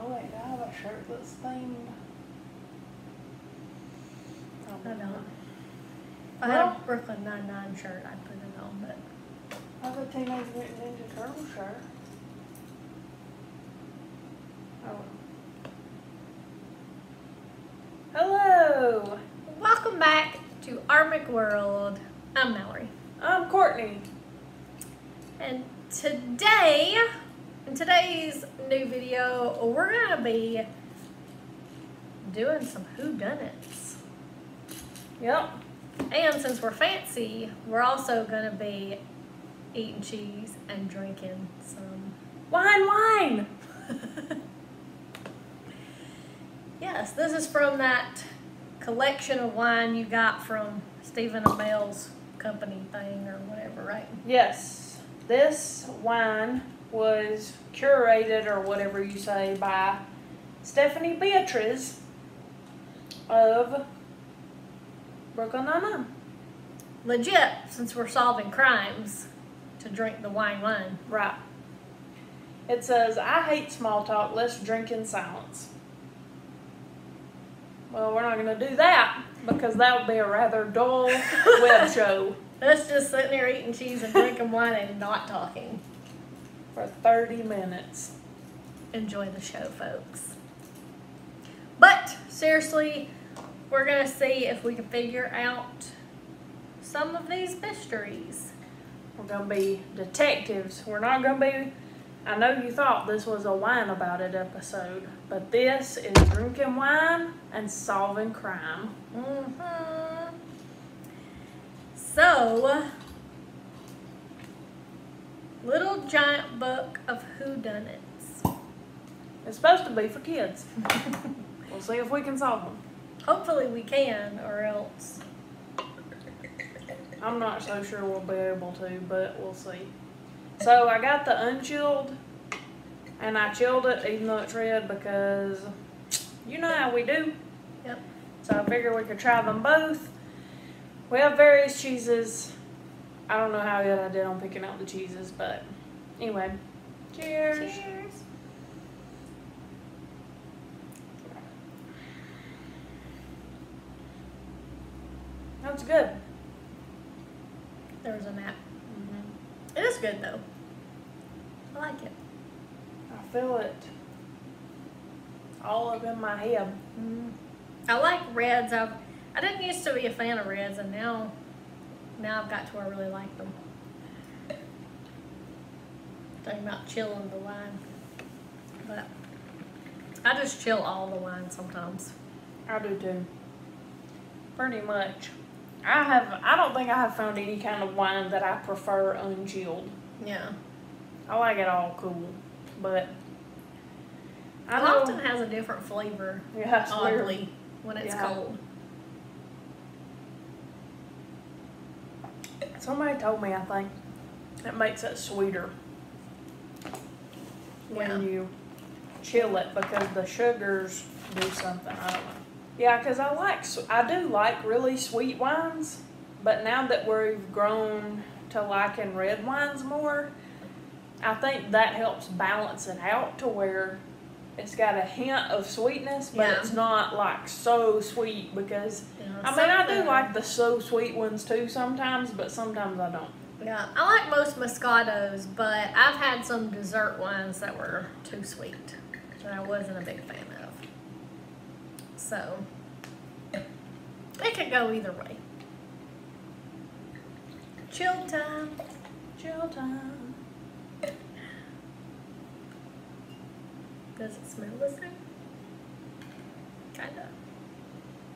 Oh wait, I have a shirt that's themed. I don't. If I Well- had a Brooklyn Nine-Nine shirt, I'd put it on, but I have a Teenage Mutant Ninja Turtle shirt. Oh. Hello! welcome back to Armic World. I'm Mallory. I'm Courtney. And today, in today's new video, we're gonna be doing some whodunits. Yep. And since we're fancy, we're also gonna be eating cheese and drinking some. Wine! Yes, this is from that collection of wine you got from Stephen Amell's company thing or whatever, right? Yes. This wine was curated, or whatever you say, by Stephanie Beatriz of Brooklyn Nine-Nine. Legit, since we're solving crimes, to drink the wine. Right. It says, I hate small talk, let's drink in silence. Well, we're not going to do that because that would be a rather dull web show Us just sitting there eating cheese and drinking wine and not talking. for 30 minutes. Enjoy the show, folks. But, seriously, we're going to see if we can figure out some of these mysteries. We're going to be detectives. We're not going to be, I know you thought this was a wine about it episode, but this is drinking wine and solving crime. Mm-hmm. So, Little Giant Book of Whodunits. It's supposed to be for kids. We'll see if we can solve them. Hopefully we can, or else. I'm not so sure we'll be able to, but we'll see. So I got the unchilled, and I chilled it even though it's red because you know how we do. Yep. So I figured we could try them both. We have various cheeses. I don't know how good I did on picking out the cheeses, but anyway. Cheers. Cheers. That's good. There was a nap. It is good though. I like it. I feel it all up in my head. I like reds. I didn't used to be a fan of reds, and now I've got to where I really like them. Talking about chilling the wine, but I just chill all the wine sometimes. I do too. Pretty much. I don't think I have found any kind of wine that I prefer unchilled. Yeah. I like it all cool, but I It know, often has a different flavor, yeah, it's weird. oddly, when it's Yeah. cold. Somebody told me, I think, it makes it sweeter Yeah. when you chill it because the sugars do something. I don't know. Yeah, because I do like really sweet wines, but now that we've grown to liking red wines more, I think that helps balance it out to where it's got a hint of sweetness, but Yeah. it's not like so sweet because, Yeah, I mean, I do something- like the so sweet ones too sometimes, but sometimes I don't. Yeah, I like most Moscatos, but I've had some dessert wines that were too sweet that I wasn't a big fan of. So, it could go either way. Chill time. Chill time. Does it smell the same? Kinda.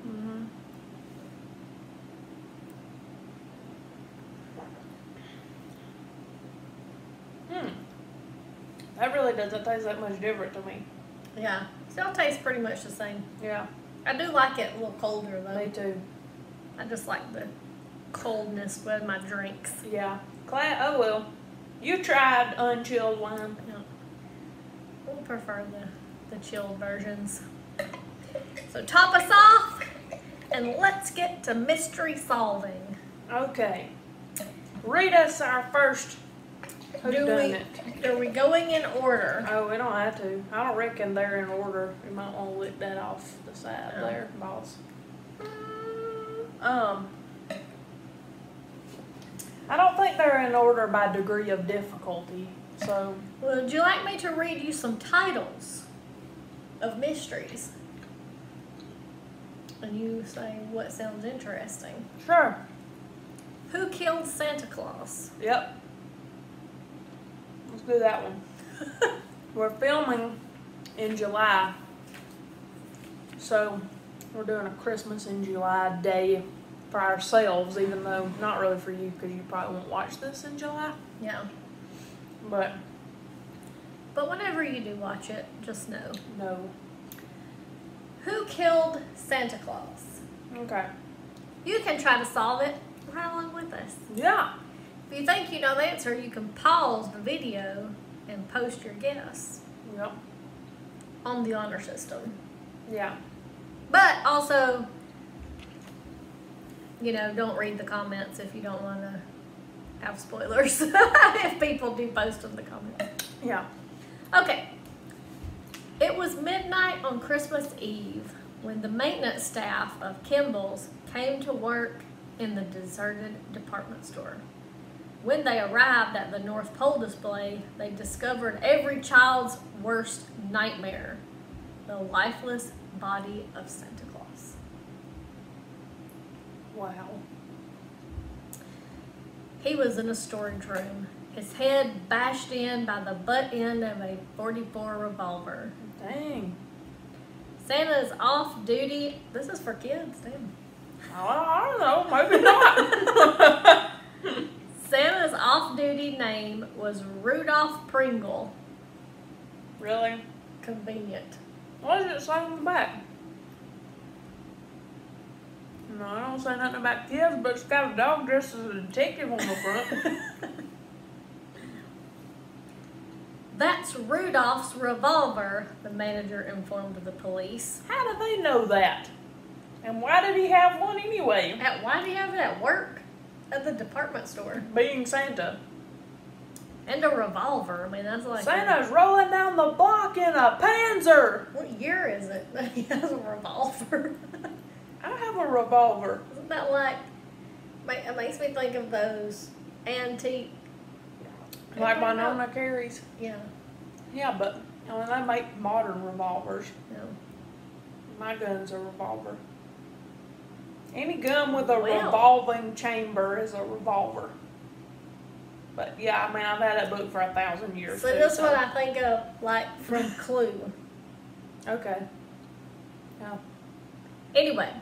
Mm-hmm. That really doesn't taste that much different to me. Yeah, still tastes pretty much the same. Yeah, I do like it a little colder though. me too. I just like the coldness with my drinks. Yeah. Oh well. You tried unchilled wine. Yeah. We'll prefer the chilled versions. So top us off and let's get to mystery solving. Okay. Read us our first Who done it? Are we going in order? Oh, we don't have to. I don't reckon they're in order. You might want to lick that off the side Oh. there, boss. I don't think they're in order by degree of difficulty. So, Would you like me to read you some titles of mysteries? And you say what sounds interesting. sure. Who killed Santa Claus? Yep. Let's do that one. We're filming in July. So, we're doing a Christmas in July day for ourselves, even though not really for you because you probably won't watch this in July. Yeah. But, But whenever you do watch it, just know. no. Who killed Santa Claus? Okay. You can try to solve it right along with us. Yeah. If you think you know the answer, you can pause the video and post your guess Yep. on the honor system. Yeah. But also, don't read the comments if you don't want to have spoilers. If people do post in the comments. Yeah. Okay. It was midnight on Christmas Eve when the maintenance staff of Kimball's came to work in the deserted department store. When they arrived at the North Pole display, they discovered every child's worst nightmare, the lifeless body of Santa Claus. Wow. He was in a storage room, his head bashed in by the butt end of a .44 revolver. Dang. Santa's off-duty, this is for kids, damn. I don't know. Maybe not. Santa's off-duty name was Rudolph Pringle. Really? Convenient. What does it say on the back? No, I don't say nothing about kids, but it's got a dog dressed as a detective on the front. That's Rudolph's revolver, the manager informed the police. How do they know that? And why did he have one anyway? Why do you have it at work? At the department store. Being Santa. And a revolver. I mean, that's like... Santa's rolling down the block in a Panzer. What year is it that he has a revolver? I have a revolver. Isn't that like... It makes me think of those antique... Like Winona carries. Yeah. Yeah, but they make modern revolvers. No. My gun's a revolver. Any gun with a Well. revolving chamber is a revolver. But yeah, I mean, I've had that book for 1,000 years. So too, this one I think of like from Clue. Okay. Yeah. Anyway.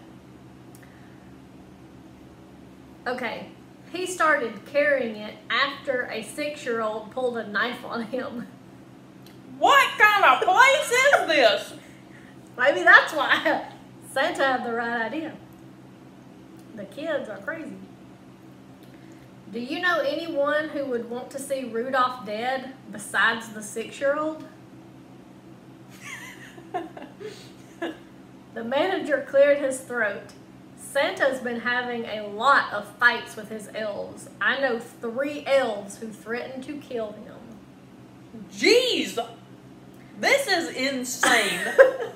Okay. He started carrying it after a 6-year-old pulled a knife on him. What kind of place is this? Maybe that's why Santa had the right idea. The kids are crazy. Do you know anyone who would want to see Rudolph dead besides the 6-year-old? The manager cleared his throat. Santa's been having a lot of fights with his elves. I know 3 elves who threatened to kill him. Jeez! This is insane.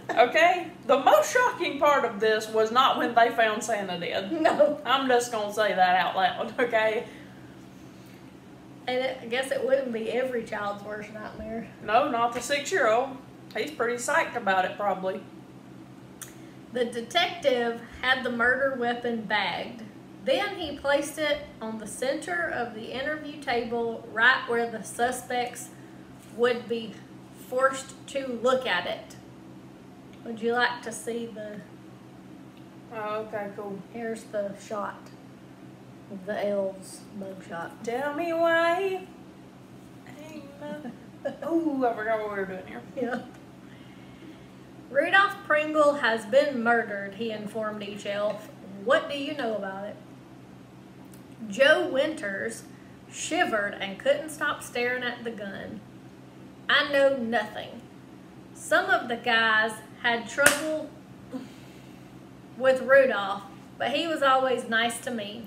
Okay? The most shocking part of this was not when they found Santa dead. No. I'm just gonna say that out loud, okay? And I guess it wouldn't be every child's worst nightmare. No, not the 6-year-old. He's pretty psyched about it, probably. The detective had the murder weapon bagged. Then he placed it on the center of the interview table, right where the suspects would be forced to look at it. Would you like to see the... Oh, okay, cool. Here's the shot of the elves mugshot. Tell me why. Ooh, I forgot what we were doing here. Yeah. Rudolph Pringle has been murdered, he informed each elf. What do you know about it? Joe Winters shivered and couldn't stop staring at the gun. I know nothing. Some of the guys had trouble with Rudolph, but he was always nice to me.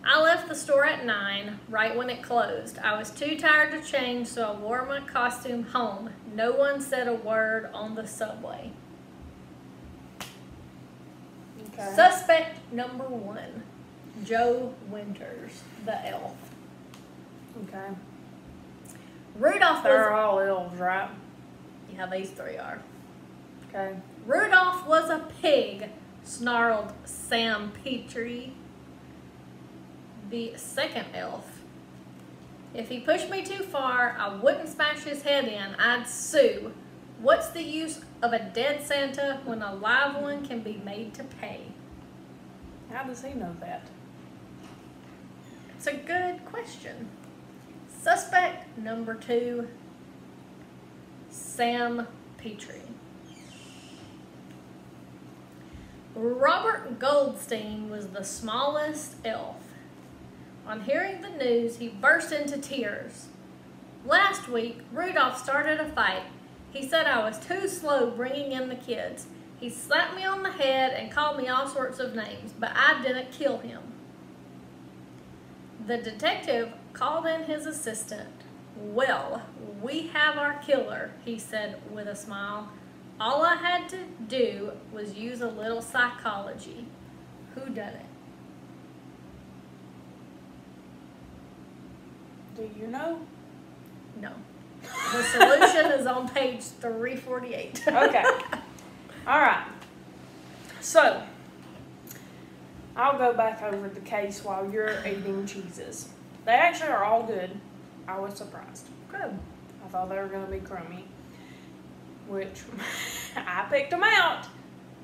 I left the store at 9, right when it closed. I was too tired to change, so I wore my costume home. No one said a word on the subway. Okay. Suspect number 1, Joe Winters, the elf. Okay. Rudolph They're was... all elves, right? Yeah, these 3 are. Okay. Rudolph was a pig, snarled Sam Petrie, the second elf. If he pushed me too far, I wouldn't smash his head in. I'd sue. What's the use of a dead Santa when a live one can be made to pay? How does he know that? It's a good question. Suspect number 2, Sam Petrie. Robert Goldstein was the smallest elf. On hearing the news, he burst into tears. Last week, Rudolph started a fight. He said I was too slow bringing in the kids. He slapped me on the head and called me all sorts of names, but I didn't kill him. The detective called in his assistant. Well, we have our killer, he said with a smile. All I had to do was use a little psychology. Who done it? Do you know? No. The solution is on page 348. Okay. All right. So, I'll go back over the case while you're eating cheeses. They actually are all good. I was surprised. Good. I thought they were going to be crummy, which I picked them out.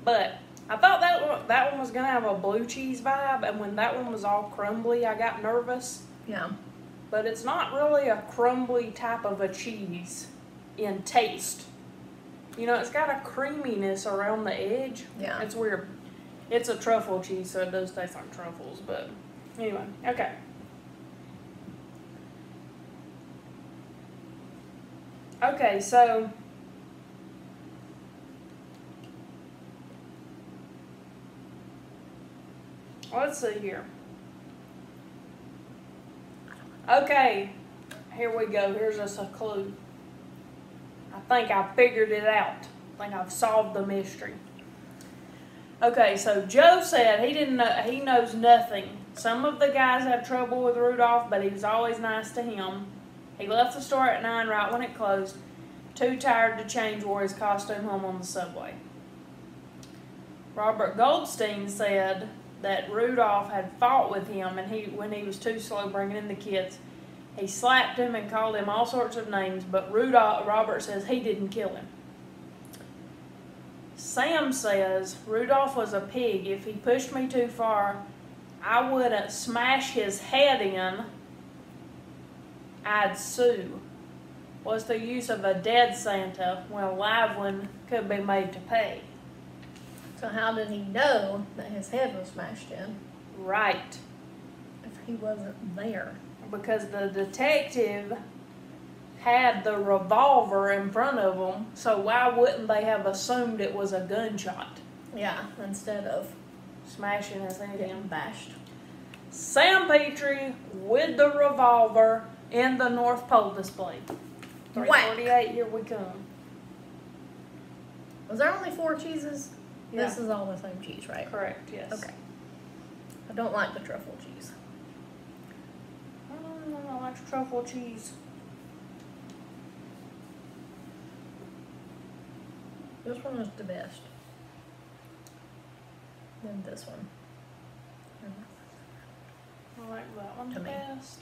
But I thought that one was going to have a blue cheese vibe, and when that one was all crumbly, I got nervous. Yeah. But it's not really a crumbly type of a cheese in taste. You know, it's got a creaminess around the edge. Yeah. It's weird. It's a truffle cheese, so it does taste like truffles, but anyway, okay. Okay, so let's see here. Okay, here we go. Here's just a clue. I think I figured it out. I think I've solved the mystery. Okay, so Joe said he didn't know, he knows nothing. Some of the guys have trouble with Rudolph, but he was always nice to him. He left the store at 9 right when it closed. Too tired to change, wore his costume home on the subway. Robert Goldstein said that Rudolph had fought with him and when he was too slow bringing in the kids. He slapped him and called him all sorts of names, but Robert says he didn't kill him. Sam says Rudolph was a pig. If he pushed me too far, I wouldn't smash his head in. I'd sue. What's the use of a dead Santa when a live one could be made to pay? So how did he know that his head was smashed in Right. if he wasn't there? Because the detective had the revolver in front of them, so why wouldn't they have assumed it was a gunshot? Yeah, instead of Smashing his head getting in. bashed. Sam Petrie with the revolver in the North Pole display. 348, here we come. Was there only 4 cheeses? Yeah. This is all the same cheese, right? Correct, yes. Okay. I don't like the truffle cheese. I like truffle cheese. This one is the best. Then this one. I like that one To me. best.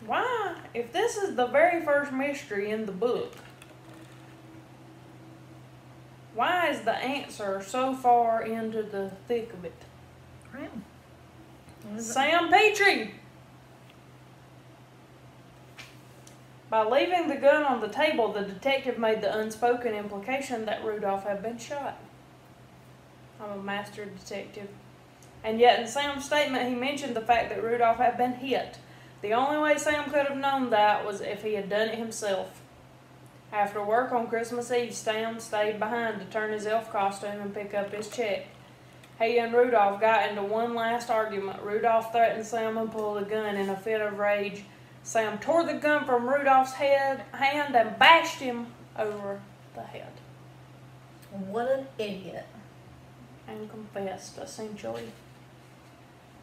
Why? If this is the very first mystery in the book, why is the answer so far into the thick of it? Right. What is it? Sam Petrie! By leaving the gun on the table, the detective made the unspoken implication that Rudolph had been shot. I'm a master detective. And yet in Sam's statement, he mentioned the fact that Rudolph had been hit. The only way Sam could have known that was if he had done it himself. After work on Christmas Eve, Sam stayed behind to turn his elf costume and pick up his check. He and Rudolph got into one last argument. Rudolph threatened Sam and pulled a gun in a fit of rage. Sam tore the gun from Rudolph's hand and bashed him over the head. What an idiot. And confessed, essentially.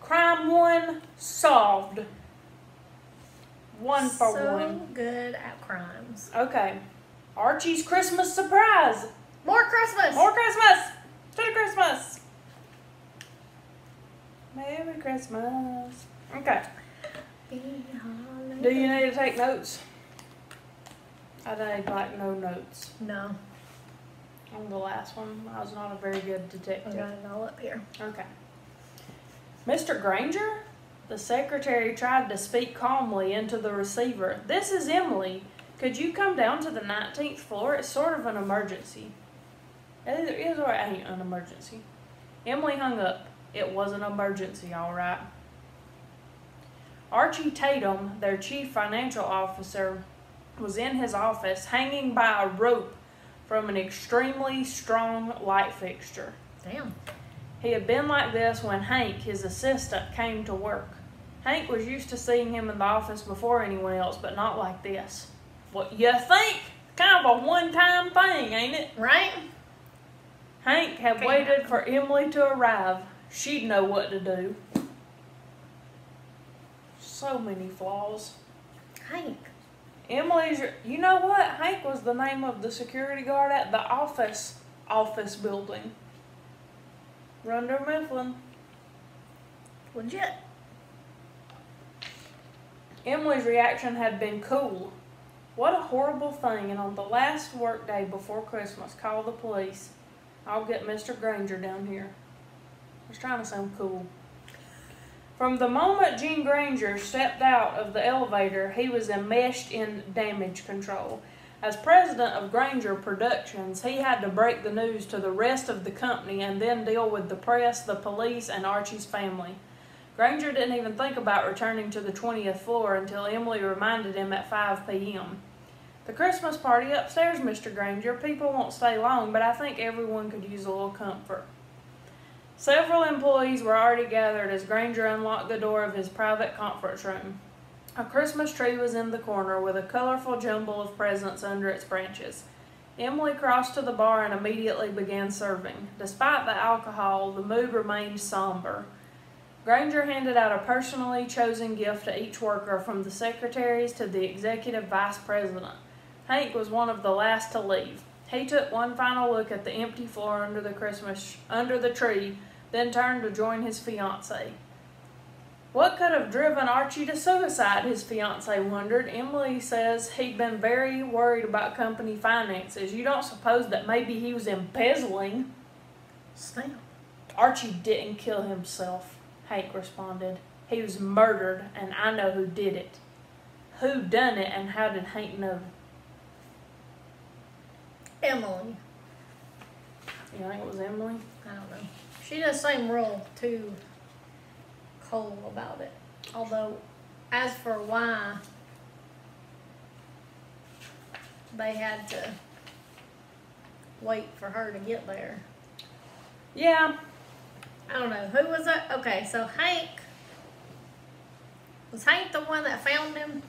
Crime 1 solved. 1 for So 1. good at crimes. Okay. Archie's Christmas surprise. More Christmas! More Christmas! To the Christmas! Merry Christmas. Okay. Do you need to take notes? I need like no notes. No. On the last one, I was not a very good I detective. got it all up here. Okay. Mr. Granger? The secretary tried to speak calmly into the receiver. This is Emily. Could you come down to the 19th floor? It's sort of an emergency. It either is or it ain't an emergency. Emily hung up. It was an emergency, all right. Archie Tatum, their chief financial officer, was in his office hanging by a rope from an extremely strong light fixture. Damn. He had been like this when Hank, his assistant, came to work. Hank was used to seeing him in the office before anyone else, but not like this. What you think? Kind of a one-time thing, ain't it? Right? Hank had Okay. waited for Emily to arrive. She'd know what to do. So many flaws. Hank. Emily's, you know what? Hank was the name of the security guard at the office building. Runder Mifflin. Legit. Emily's reaction had been cool. What a horrible thing, and on the last work day before Christmas, call the police. I'll get Mr. Granger down here. I was trying to sound cool. From the moment Gene Granger stepped out of the elevator, he was enmeshed in damage control. As president of Granger Productions, he had to break the news to the rest of the company and then deal with the press, the police, and Archie's family. Granger didn't even think about returning to the 20th floor until Emily reminded him at 5 p.m. The Christmas party upstairs, Mr. Granger. People won't stay long, but I think everyone could use a little comfort. Several employees were already gathered as Granger unlocked the door of his private conference room. A Christmas tree was in the corner with a colorful jumble of presents under its branches. Emily crossed to the bar and immediately began serving. Despite the alcohol, the mood remained somber. Granger handed out a personally chosen gift to each worker, from the secretaries to the executive vice president. Hank was one of the last to leave. He took one final look at the empty floor under the tree, then turned to join his fiancée. What could have driven Archie to suicide, his fiancée wondered. Emily says he'd been very worried about company finances. You don't suppose that maybe he was embezzling? Snap. Archie didn't kill himself, Hank responded. He was murdered, and I know who did it. Who done it, and how did Hank know? Emily. You think it was Emily? I don't know. She doesn't seem real too cold about it. Although, as for why they had to wait for her to get there, Yeah. I don't know. Who was that? Okay, so Hank. Was Hank the one that found him?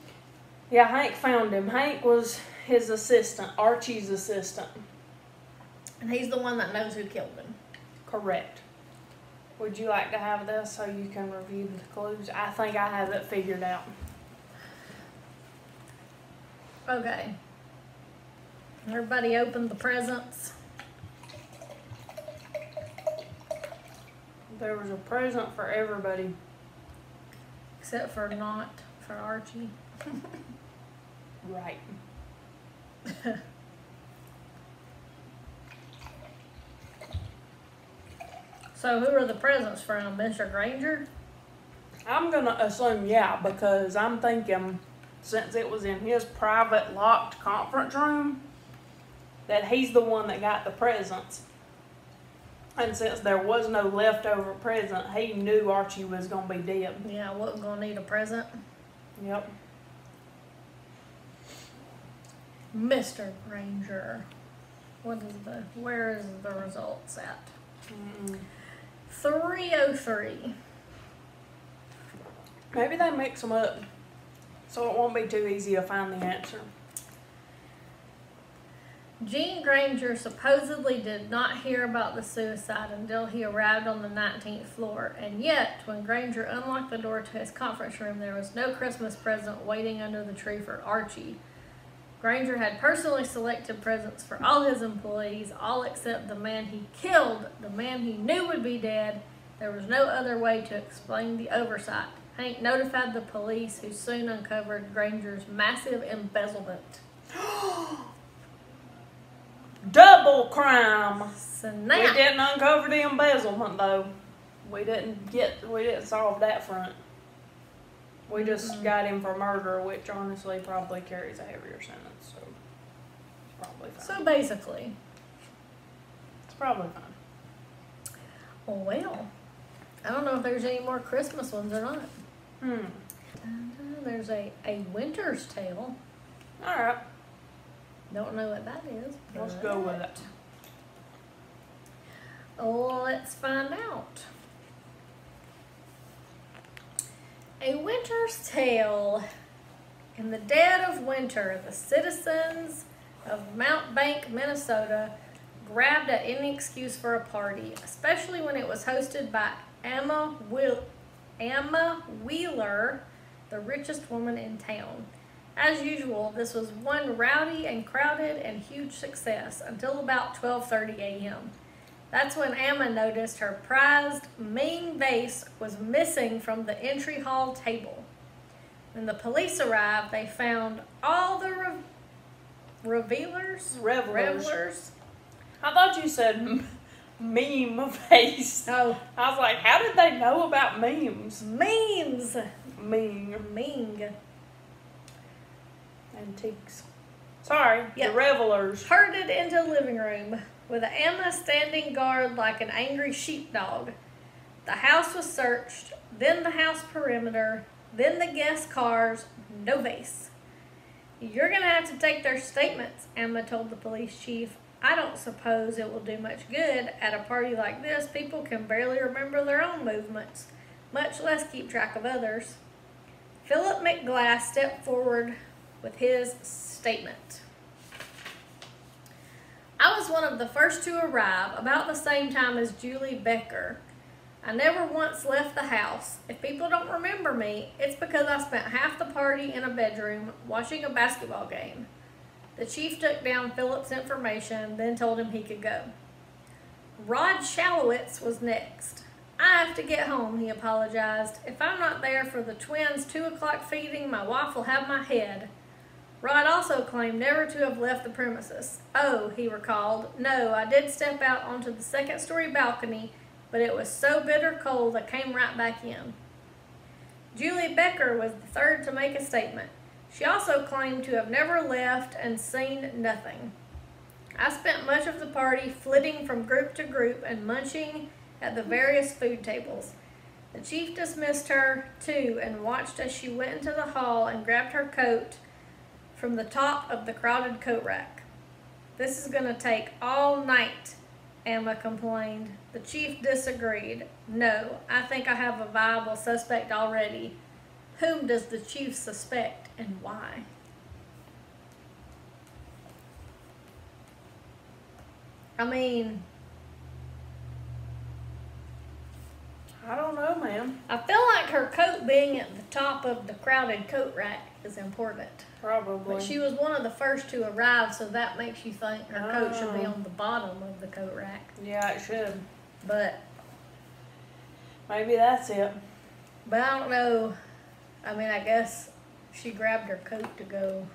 Yeah, Hank found him. Hank was his assistant, Archie's assistant. And he's the one that knows who killed him. Correct. Would you like to have this so you can review the clues? I think I have it figured out. Okay. Everybody opened the presents. There was a present for everybody. Except for not for Archie. Right. So who are the presents from? Mr. Granger? I'm going to assume yeah, because I'm thinking since it was in his private locked conference room, that he's the one that got the presents. And since there was no leftover present, he knew Archie was going to be dead. Yeah, I wasn't gonna need a present. Yep. Mr. Granger. Where is the results at? 303. Maybe they mix them up so it won't be too easy to find the answer. Gene Granger supposedly did not hear about the suicide until he arrived on the 19th floor, and yet, when Granger unlocked the door to his conference room, there was no Christmas present waiting under the tree for Archie. Granger had personally selected presents for all his employees, all except the man he killed, the man he knew would be dead. There was no other way to explain the oversight. Hank notified the police, who soon uncovered Granger's massive embezzlement. Double crime. Snap. We didn't uncover the embezzlement though. We didn't solve that front. We just got him for murder, which honestly probably carries a heavier sentence, so it's probably fine. So basically, It's probably fine. well, I don't know if there's any more Christmas ones or not. Hmm. There's a Winter's Tale. Alright, Don't know what that is. let's go with it. Let's find out. A Winter's Tale. In the dead of winter, the citizens of Mount Bank, Minnesota, grabbed at any excuse for a party, especially when it was hosted by Emma Wheeler, the richest woman in town. As usual, this was one rowdy and crowded and huge success until about 12:30 a.m. That's when Emma noticed her prized Ming vase was missing from the entry hall table. When the police arrived, they found all the revelers. I thought you said meme face. Oh, I was like, how did they know about memes? memes. Ming. Antiques. Sorry, Yep. the revelers. Herded into the living room with Emma standing guard like an angry sheepdog. The house was searched, then the house perimeter, then the guest cars, no vase. You're going to have to take their statements, Emma told the police chief. I don't suppose it will do much good. At a party like this, people can barely remember their own movements, much less keep track of others. Philip McGlass stepped forward with his statement. I was one of the first to arrive, about the same time as Julie Becker. I never once left the house. If people don't remember me, it's because I spent half the party in a bedroom watching a basketball game. The chief took down Philip's information, then told him he could go. Rod Shalowitz was next. I have to get home, he apologized. If I'm not there for the twins' 2 o'clock feeding, my wife will have my head. Rod also claimed never to have left the premises. Oh, he recalled, no, I did step out onto the second-story balcony, but it was so bitter cold I came right back in. Julie Becker was the third to make a statement. She also claimed to have never left and seen nothing. I spent much of the party flitting from group to group and munching at the various food tables. The chief dismissed her, too, and watched as she went into the hall and grabbed her coat from the top of the crowded coat rack. This is going to take all night, Emma complained. The chief disagreed. No, I think I have a viable suspect already. Whom does the chief suspect and why? I mean, I don't know, ma'am. I feel like her coat being at the top of the crowded coat rack is important. Probably. But she was one of the first to arrive, so that makes you think her coat should be Oh. on the bottom of the coat rack. Yeah, it should. But Maybe that's it. I don't know. I mean, I guess she grabbed her coat to go.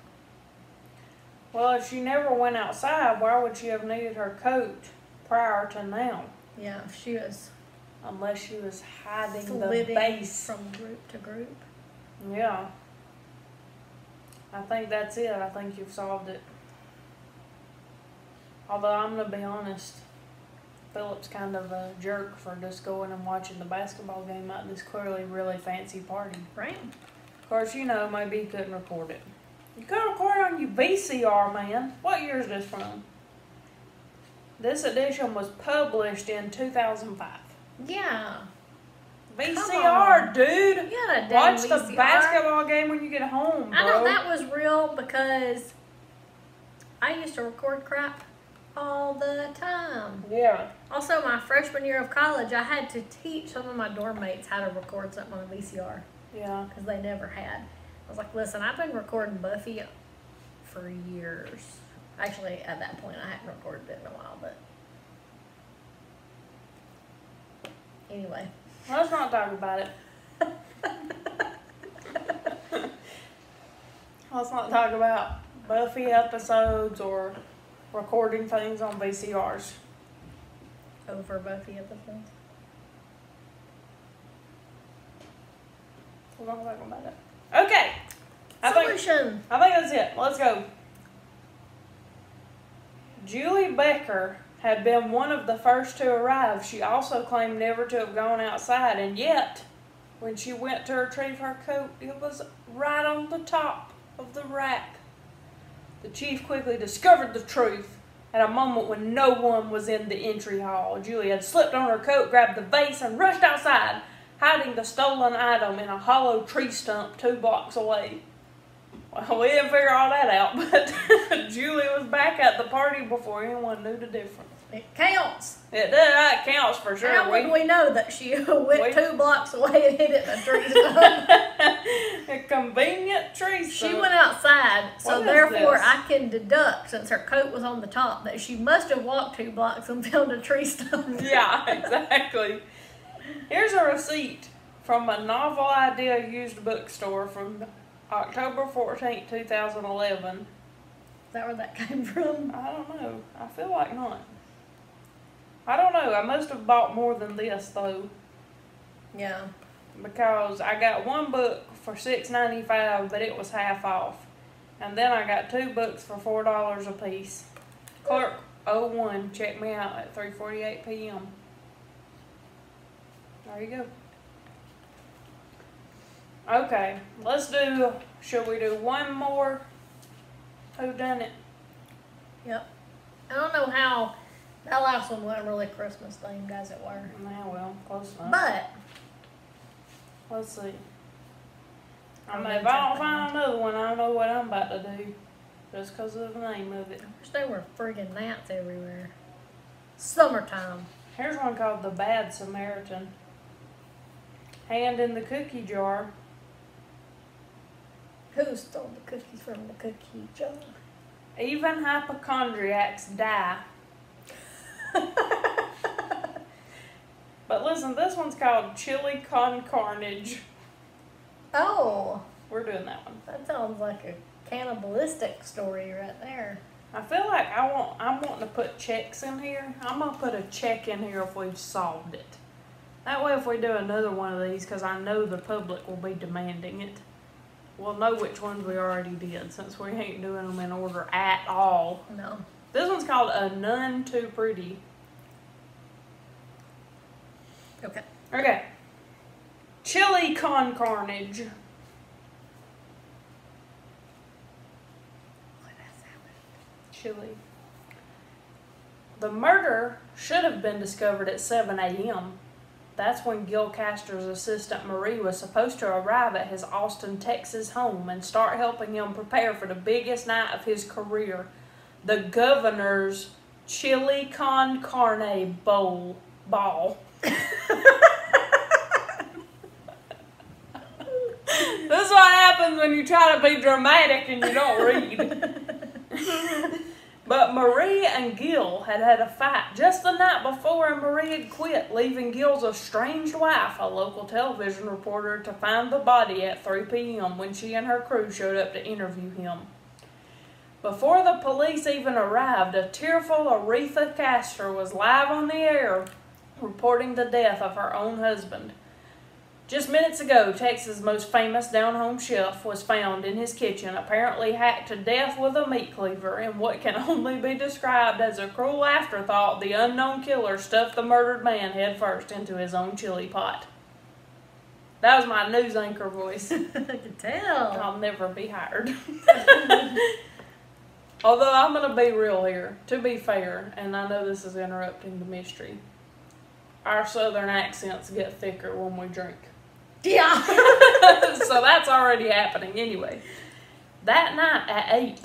Well, if she never went outside, why would she have needed her coat prior to now? Yeah, she was Unless she was hiding the flitting base. from group to group. Yeah. I think that's it. I think you've solved it. Although I'm going to be honest, Philip's kind of a jerk for just going and watching the basketball game at this clearly really fancy party. Right. Of course, you know, maybe he couldn't record it. You could record it on your VCR, man. What year is this from? This edition was published in 2005. Yeah. VCR, dude. You had a dang Watch VCR. the basketball game when you get home, bro. I know that was real because I used to record crap all the time. Yeah. Also, my freshman year of college, I had to teach some of my dorm mates how to record something on a VCR Yeah. because they never had. I was like, listen, I've been recording Buffy for years. Actually, at that point, I hadn't recorded it in a while, but anyway. Let's not talk about it. Let's not talk about Buffy episodes or recording things on VCRs. Over Buffy episodes. We're not talking about it. Okay. I think that's it. Let's go. Julie Becker had been one of the first to arrive. She also claimed never to have gone outside, and yet, when she went to retrieve her coat, it was right on the top of the rack. The chief quickly discovered the truth at a moment when no one was in the entry hall. Julie had slipped on her coat, grabbed the vase, and rushed outside, hiding the stolen item in a hollow tree stump 2 blocks away. Well, we didn't figure all that out, but Julie was back at the party before anyone knew the difference. It counts. That counts for sure. How would we know that she went 2 blocks away and hit it in a tree stump? A convenient tree stump. She went outside, so What is therefore this? I can deduct, since her coat was on the top, that she must have walked 2 blocks and found a tree stump. Yeah, exactly. Here's a receipt from a Novel Idea used bookstore from October 14th, 2011. Is that where that came from? I don't know. I feel like not. I don't know. I must have bought more than this, though. Yeah. Because I got one book for $6.95, but it was half off. And then I got 2 books for $4 a piece. Clerk 01 checked me out at 3:48 p.m. There you go. Okay, should we do one more whodunit? Yep. I don't know how, that last one wasn't really Christmas themed, as it were. Nah, well, close enough. But, Let's see. I mean, if I don't find another one, I don't know what I'm about to do. Just because of the name of it. I wish there were friggin' gnats everywhere. Summertime. Here's one called The Bad Samaritan. Hand in the cookie jar. Who stole the cookies from the cookie jar? Even hypochondriacs die. But listen, this one's called Chili Con Carnage. Oh, We're doing that one. that sounds like a cannibalistic story right there. I feel like I'm wanting to put checks in here. I'm going to put a check in here if we've solved it. That way if we do another one of these, because I know the public will be demanding it, we'll know which ones we already did, since we ain't doing them in order at all. No. This one's called A Nun Too Pretty. Okay. Okay. Chili Con Carnage. What has happened? Chili. The murder should have been discovered at 7 a.m. That's when Gil Castor's assistant Marie was supposed to arrive at his Austin, Texas home and start helping him prepare for the biggest night of his career, the governor's Chili Con Carne ball. This is what happens when you try to be dramatic and you don't read. But Marie and Gil had had a fight just the night before, and Marie had quit, leaving Gil's estranged wife, a local television reporter, to find the body at 3 p.m. when she and her crew showed up to interview him. Before the police even arrived, a tearful Aretha Castor was live on the air reporting the death of her own husband. Just minutes ago, Texas' most famous down-home chef was found in his kitchen, apparently hacked to death with a meat cleaver. In what can only be described as a cruel afterthought, the unknown killer stuffed the murdered man headfirst into his own chili pot. That was my news anchor voice. I can tell. I'll never be hired. Although I'm going to be real here, to be fair, and I know this is interrupting the mystery. our southern accents get thicker when we drink. Yeah. So that's already happening anyway. That night at 8,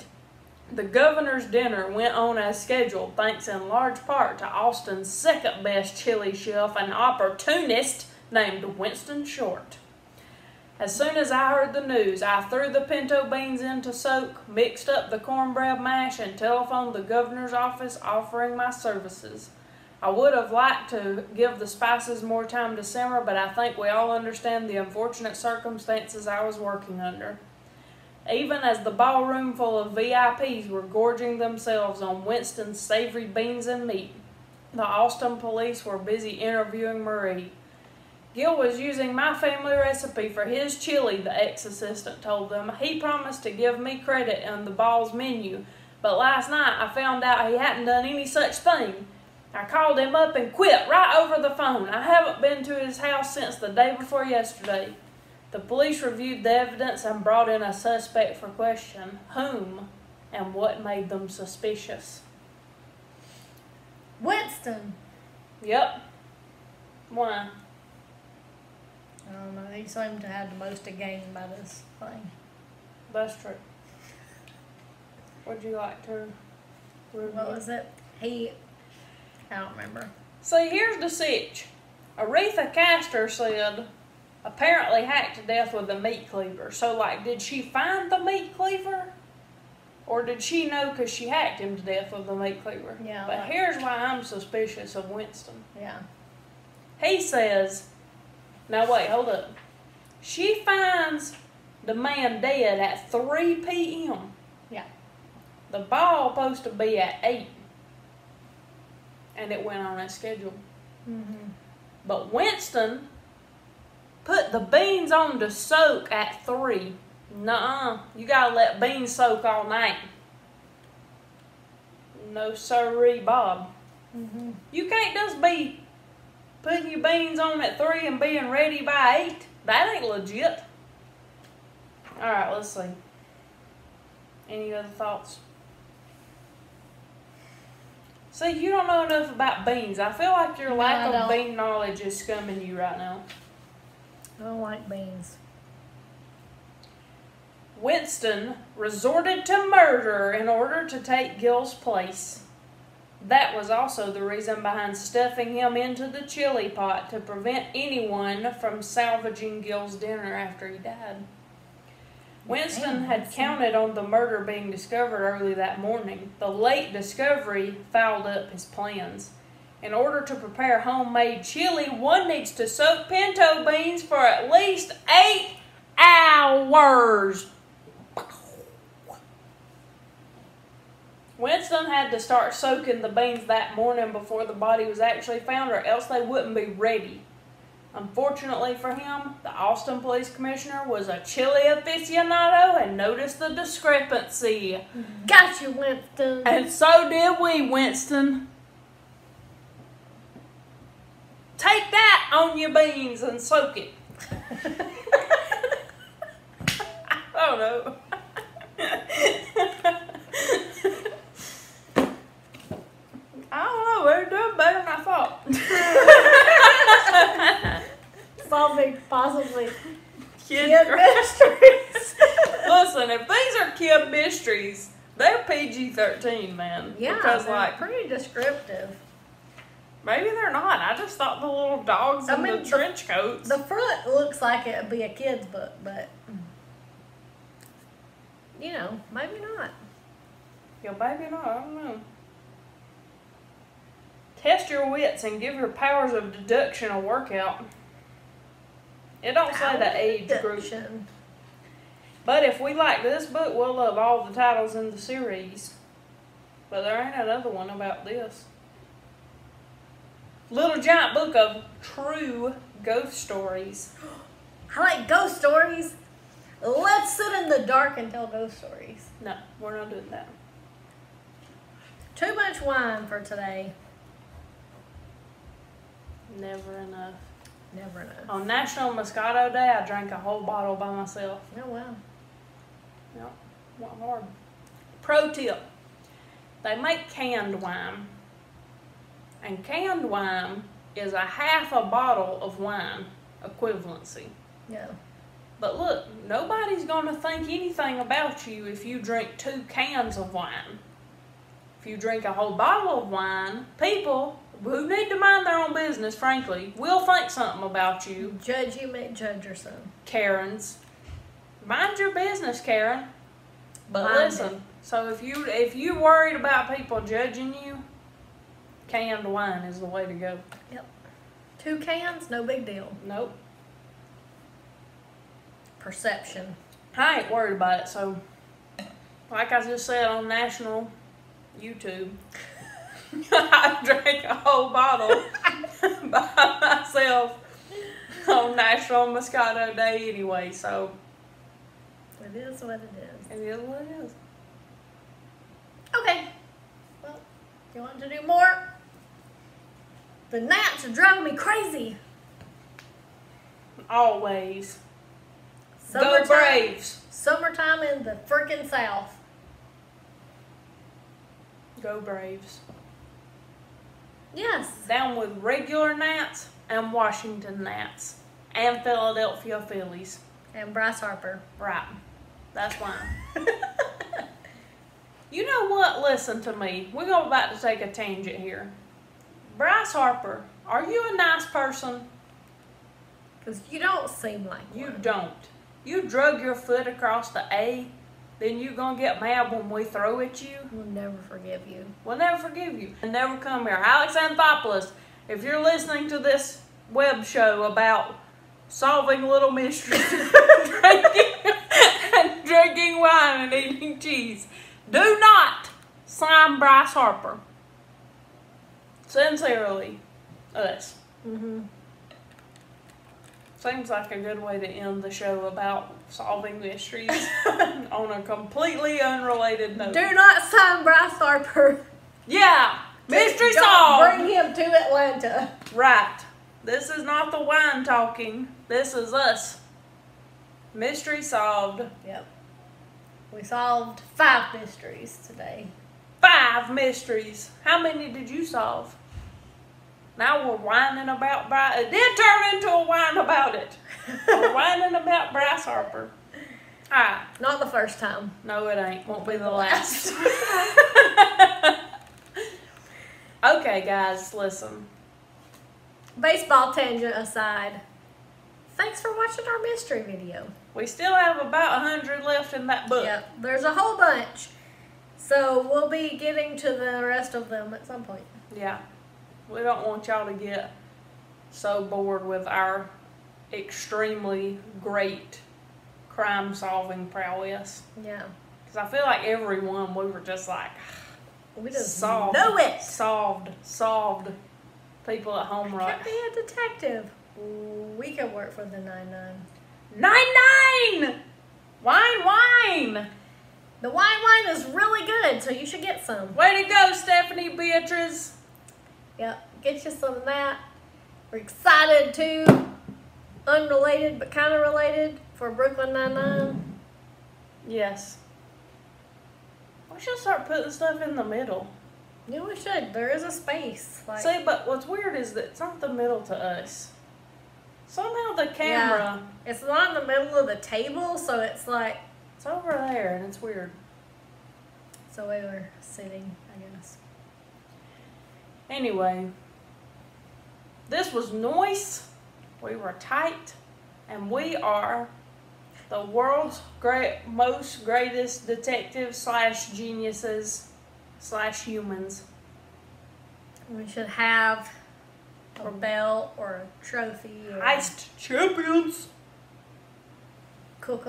the governor's dinner went on as scheduled, thanks in large part to Austin's second best chili chef, an opportunist named Winston Short. As soon as I heard the news, I threw the pinto beans into soak, mixed up the cornbread mash, and telephoned the governor's office offering my services. I would have liked to give the spices more time to simmer, but I think we all understand the unfortunate circumstances I was working under. Even as the ballroom full of VIPs were gorging themselves on Winston's savory beans and meat, the Austin police were busy interviewing Marie. Gil was using my family recipe for his chili, the ex-assistant told them. He promised to give me credit on the ball's menu, but last night I found out he hadn't done any such thing. I called him up and quit right over the phone. I haven't been to his house since the day before yesterday. The police reviewed the evidence and brought in a suspect for question. Whom and what made them suspicious? Winston. Yep. Why? I don't know. He seemed to have the most to gain by this thing. That's true. Would you like to review? What was it? I don't remember. See, here's the sitch. Aretha Castor said apparently hacked to death with a meat cleaver. So, like, did she find the meat cleaver? Or did she know because she hacked him to death with the meat cleaver? Yeah. But like, here's why I'm suspicious of Winston. yeah. He says, now wait, hold up. She finds the man dead at 3 p.m. Yeah. The ball supposed to be at 8. And it went on as scheduled. Mm-hmm. But Winston put the beans on to soak at 3. Nuh-uh. You gotta let beans soak all night. No sirree, Bob. Mm-hmm. You can't just be putting your beans on at 3 and being ready by 8. That ain't legit. Alright, let's see. Any other thoughts? See, you don't know enough about beans. I feel like your lack of bean knowledge is scumming you right now. I don't like beans. Winston resorted to murder in order to take Gil's place. That was also the reason behind stuffing him into the chili pot to prevent anyone from salvaging Gil's dinner after he died. Winston had counted on the murder being discovered early that morning. The late discovery fouled up his plans. In order to prepare homemade chili, one needs to soak pinto beans for at least 8 hours. Winston had to start soaking the beans that morning before the body was actually found, or else they wouldn't be ready. Unfortunately for him, the Austin Police Commissioner was a chili aficionado and noticed the discrepancy. Gotcha, Winston. And so did we, Winston. Take that on your beans and soak it. Oh no. I don't know, we're doing better than I thought. Solving possibly Kid mysteries. Listen, if these are kid mysteries, they're PG-13, man. Yeah, because they're like pretty descriptive. maybe they're not. I just thought the little dogs in the trench coats. The front looks like it would be a kid's book, but you know, maybe not. Yeah, maybe not. I don't know. Test your wits and give your powers of deduction a workout. It don't say the age group. Deduction. But if we like this book, we'll love all the titles in the series. But there ain't another one about this. Little Giant Book of True Ghost Stories. I like ghost stories. Let's sit in the dark and tell ghost stories. No, we're not doing that. Too much wine for today. Never enough. Never enough. On National Moscato Day, I drank a whole bottle by myself. Oh, wow. Yep, went hard. Pro tip. They make canned wine. And canned wine is a half a bottle of wine equivalency. Yeah. But look, nobody's going to think anything about you if you drink 2 cans of wine. If you drink a whole bottle of wine, people who need to mind their own business, frankly, will think something about you. Judge you, may judge your son. Karens. Mind your business, Karen. But Mind listen, it. so if you're worried about people judging you, canned wine is the way to go. Yep. 2 cans, no big deal. Nope. Perception. I ain't worried about it, so like I just said on national YouTube, I drank a whole bottle by myself on National Moscato Day anyway, so It is what it is. it is what it is. Okay. Well, you want to do more? The gnats are driving me crazy. Always. Go Summertime, Braves. summertime in the freaking South. Go Braves. Yes. Down with regular Nats and Washington Nats and Philadelphia Phillies. And Bryce Harper. Right. That's fine. You know what? Listen to me. We're about to take a tangent here. Bryce Harper, are you a nice person? Because you don't seem like You one. don't. You drug your foot across the A, then you gonna get mad when we throw at you? We'll never forgive you. We'll never forgive you. And never come here. Alex Anthopoulos, if you're listening to this web show about solving little mysteries, drinking wine and eating cheese, do not sign Bryce Harper. Sincerely, us. Mm-hmm. Seems like a good way to end the show about solving mysteries on a completely unrelated note. Do not sign Bryce Harper. Yeah, mystery Don't solved. bring him to Atlanta. Right. This is not the wine talking. This is us. Mystery solved. Yep. We solved 5 mysteries today. 5 mysteries. How many did you solve? Now we're whining about Bryce. It did turn into a whine about it. We're whining about Bryce Harper. Alright. Not the first time. No, it ain't. Won't be the last. Okay, guys, listen. Baseball tangent aside, thanks for watching our mystery video. We still have about 100 left in that book. Yep, there's a whole bunch. So we'll be getting to the rest of them at some point. Yeah. We don't want y'all to get so bored with our extremely great crime-solving prowess. Yeah. Because I feel like every one we were just like, We just solved. know it. Solved. People at home right. Can't be a detective. We can work for the 9-9. 9-9! Wine! The wine is really good, so you should get some. Way to go, Stephanie Beatrice. Yep, get you some of that. We're excited too. Unrelated, but kind of related for Brooklyn Nine-Nine. Yes. We should start putting stuff in the middle. Yeah, we should. There is a space. Like, See, but what's weird is that it's not the middle to us. Somehow the camera, it's not in the middle of the table, so it's like, it's over there, and it's weird. so we were sitting, I guess. Anyway, this was nice. We were tight, and we are the world's most greatest detectives / geniuses / humans. We should have a belt or a trophy. Or Heist champions. Cool.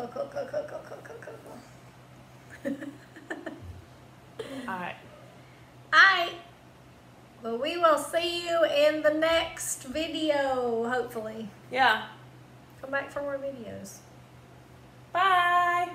Alright. Alright. Well, we will see you in the next video, hopefully. Yeah. Come back for more videos. Bye.